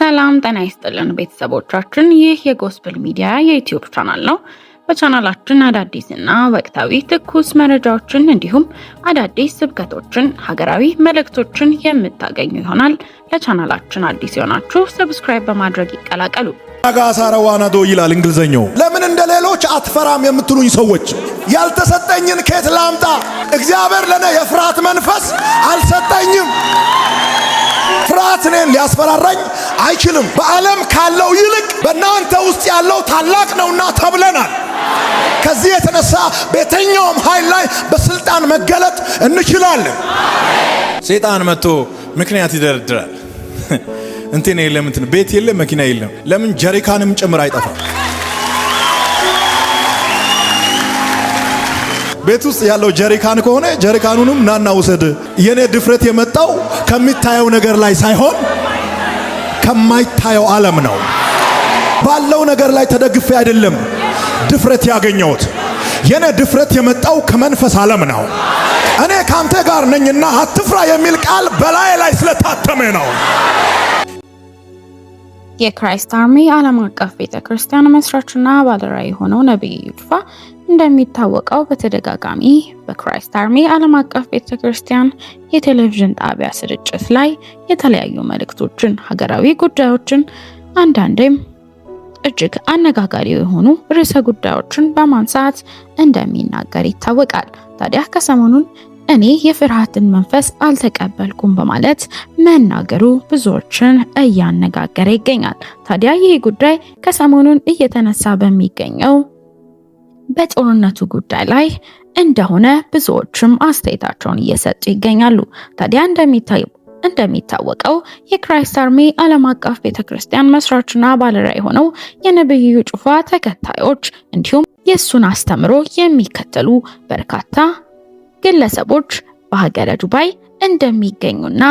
ሰላም ጤና ይስጥልን ቤተሰቦቻችን፣ ይህ የጎስፕል ሚዲያ የዩቲዩብ ቻናል ነው። በቻናላችን አዳዲስና ወቅታዊ ትኩስ መረጃዎችን እንዲሁም አዳዲስ ስብከቶችን፣ ሀገራዊ መልእክቶችን የምታገኙ ይሆናል። ለቻናላችን አዲስ የሆናችሁ ሰብስክራይብ በማድረግ ይቀላቀሉ። አጋሳራዋናዶ ይላል እንግሊዘኛው። ለምን እንደሌሎች አትፈራም የምትሉኝ ሰዎች ያልተሰጠኝን ከየት ላምጣ? እግዚአብሔር ለኔ የፍርሃት መንፈስ አልሰጠኝም። ፍርሃት እኔን ሊያስፈራራኝ አይችልም። በዓለም ካለው ይልቅ በእናንተ ውስጥ ያለው ታላቅ ነውና ተብለናል። ከዚህ የተነሳ በየትኛውም ኃይል ላይ በስልጣን መገለጥ እንችላለን። ሰይጣን መጥቶ ምክንያት ይደረድራል። እንትን የለም፣ እንትን ቤት የለም፣ መኪና የለም። ለምን ጀሪካንም ጭምር አይጠፋም? ቤት ውስጥ ያለው ጀሪካን ከሆነ ጀሪካኑንም ናና ውሰድ። የኔ ድፍረት የመጣው ከሚታየው ነገር ላይ ሳይሆን ከማይታየው ዓለም ነው። ባለው ነገር ላይ ተደግፌ አይደለም ድፍረት ያገኘሁት። የኔ ድፍረት የመጣው ከመንፈስ ዓለም ነው። እኔ ካንተ ጋር ነኝና አትፍራ የሚል ቃል በላይ ላይ ስለታተመ ነው። የክራይስት አርሚ ዓለም አቀፍ ቤተክርስቲያን መስራችና ባለራዕይ የሆነው ነብይ እዩ ጩፋ እንደሚታወቀው በተደጋጋሚ በክራይስት አርሚ ዓለም አቀፍ ቤተክርስቲያን የቴሌቪዥን ጣቢያ ስርጭት ላይ የተለያዩ መልእክቶችን፣ ሀገራዊ ጉዳዮችን፣ አንዳንዴም እጅግ አነጋጋሪ የሆኑ ርዕሰ ጉዳዮችን በማንሳት እንደሚናገር ይታወቃል። ታዲያ ከሰሞኑን እኔ የፍርሃትን መንፈስ አልተቀበልኩም በማለት መናገሩ ብዙዎችን እያነጋገረ ይገኛል። ታዲያ ይህ ጉዳይ ከሰሞኑን እየተነሳ በሚገኘው በጦርነቱ ጉዳይ ላይ እንደሆነ ብዙዎችም አስተያየታቸውን እየሰጡ ይገኛሉ። ታዲያ እንደሚታወቀው የክራይስት አርሚ ዓለም አቀፍ ቤተክርስቲያን መስራችና ባለራዕይ የሆነው የነብዩ እዩ ጩፋ ተከታዮች እንዲሁም የሱን አስተምሮ የሚከተሉ በርካታ ግለሰቦች በሀገረ ዱባይ እንደሚገኙና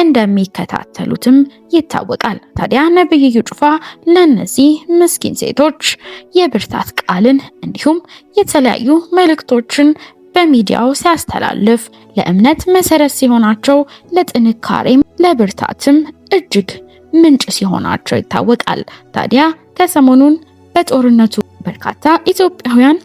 እንደሚከታተሉትም ይታወቃል። ታዲያ ነብዩ እዩ ጩፋ ለነዚህ ምስኪን ሴቶች የብርታት ቃልን እንዲሁም የተለያዩ መልእክቶችን በሚዲያው ሲያስተላልፍ ለእምነት መሰረት ሲሆናቸው፣ ለጥንካሬም ለብርታትም እጅግ ምንጭ ሲሆናቸው ይታወቃል። ታዲያ ከሰሞኑን በጦርነቱ በርካታ ኢትዮጵያውያን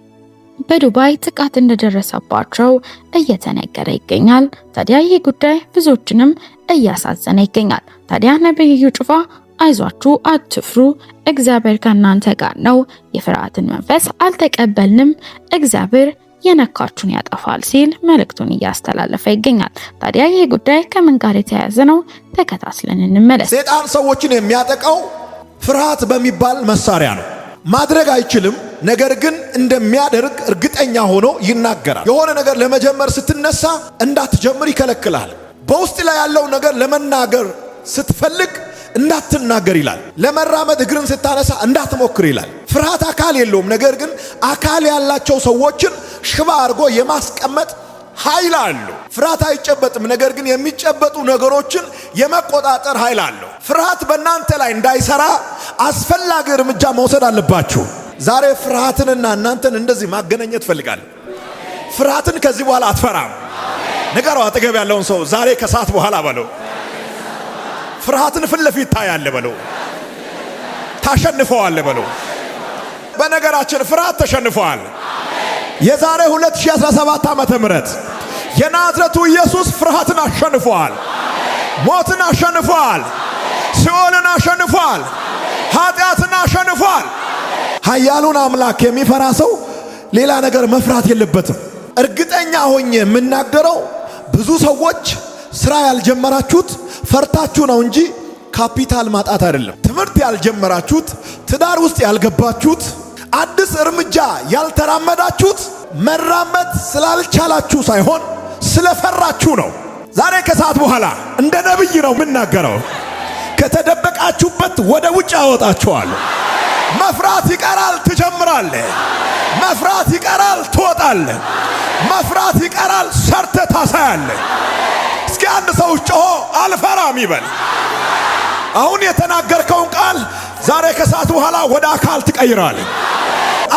በዱባይ ጥቃት እንደደረሰባቸው እየተነገረ ይገኛል። ታዲያ ይህ ጉዳይ ብዙዎችንም እያሳዘነ ይገኛል። ታዲያ ነብዩ እዩ ጩፋ አይዟችሁ፣ አትፍሩ፣ እግዚአብሔር ከእናንተ ጋር ነው፣ የፍርሃትን መንፈስ አልተቀበልንም፣ እግዚአብሔር የነካችሁን ያጠፋል ሲል መልእክቱን እያስተላለፈ ይገኛል። ታዲያ ይህ ጉዳይ ከምን ጋር የተያያዘ ነው? ተከታትለን እንመለስ። ሰይጣን ሰዎችን የሚያጠቃው ፍርሃት በሚባል መሳሪያ ነው። ማድረግ አይችልም፣ ነገር ግን እንደሚያደርግ እርግጠኛ ሆኖ ይናገራል። የሆነ ነገር ለመጀመር ስትነሳ እንዳትጀምር ይከለክላል። በውስጥ ላይ ያለው ነገር ለመናገር ስትፈልግ እንዳትናገር ይላል። ለመራመድ እግርን ስታነሳ እንዳትሞክር ይላል። ፍርሃት አካል የለውም፣ ነገር ግን አካል ያላቸው ሰዎችን ሽባ አድርጎ የማስቀመጥ ኃይል አለው። ፍርሃት አይጨበጥም፣ ነገር ግን የሚጨበጡ ነገሮችን የመቆጣጠር ኃይል አለው። ፍርሃት በእናንተ ላይ እንዳይሰራ አስፈላጊ እርምጃ መውሰድ አለባችሁ። ዛሬ ፍርሃትንና እናንተን እንደዚህ ማገናኘት ፈልጋለሁ። ፍርሃትን ከዚህ በኋላ አትፈራም። ንገረው አጠገብ ያለውን ሰው ዛሬ ከሰዓት በኋላ በለው። ፍርሃትን ፊት ለፊት ታያለህ በለው። ታሸንፈዋለህ በለው። በነገራችን ፍርሃት ተሸንፈዋል። የዛሬ 2017 ዓመተ ምህረት የናዝሬቱ ኢየሱስ ፍርሃትን አሸንፈዋል። ሞትን አሸንፈዋል። ሲኦልን አሸንፈዋል። ኃጢአትን አሸንፈዋል። ኃያሉን አምላክ የሚፈራ ሰው ሌላ ነገር መፍራት የለበትም። እርግጠኛ ሆኜ የምናገረው ብዙ ሰዎች ስራ ያልጀመራችሁት ፈርታችሁ ነው እንጂ ካፒታል ማጣት አይደለም። ትምህርት ያልጀመራችሁት፣ ትዳር ውስጥ ያልገባችሁት፣ አዲስ እርምጃ ያልተራመዳችሁት መራመድ ስላልቻላችሁ ሳይሆን ስለፈራችሁ ነው። ዛሬ ከሰዓት በኋላ እንደ ነብይ ነው የምናገረው። ከተደበቃችሁበት ወደ ውጭ አወጣችኋለሁ። መፍራት ይቀራል፣ ትጀምራለህ። መፍራት ይቀራል፣ ትወጣለህ። መፍራት ይቀራል፣ ሰርተ ታሳያለህ። እስኪ አንድ ሰው ጮሆ አልፈራም ይበል። አሁን የተናገርከውን ቃል ዛሬ ከሰዓት በኋላ ወደ አካል ትቀይራለህ።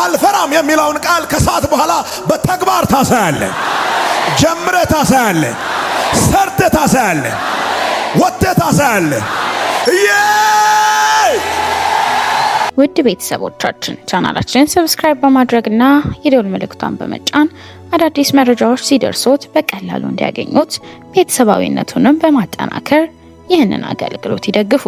አልፈራም የሚለውን ቃል ከሰዓት በኋላ በተግባር ታሳያለህ። ጀምረ ታሳያለህ። ሰርተ ታሳያለህ። ወጥተ ታሳያለህ። ውድ ቤተሰቦቻችን ቻናላችንን ሰብስክራይብ በማድረግና የደወል ምልክቷን በመጫን አዳዲስ መረጃዎች ሲደርሶት በቀላሉ እንዲያገኙት ቤተሰባዊነቱንም በማጠናከር ይህንን አገልግሎት ይደግፉ።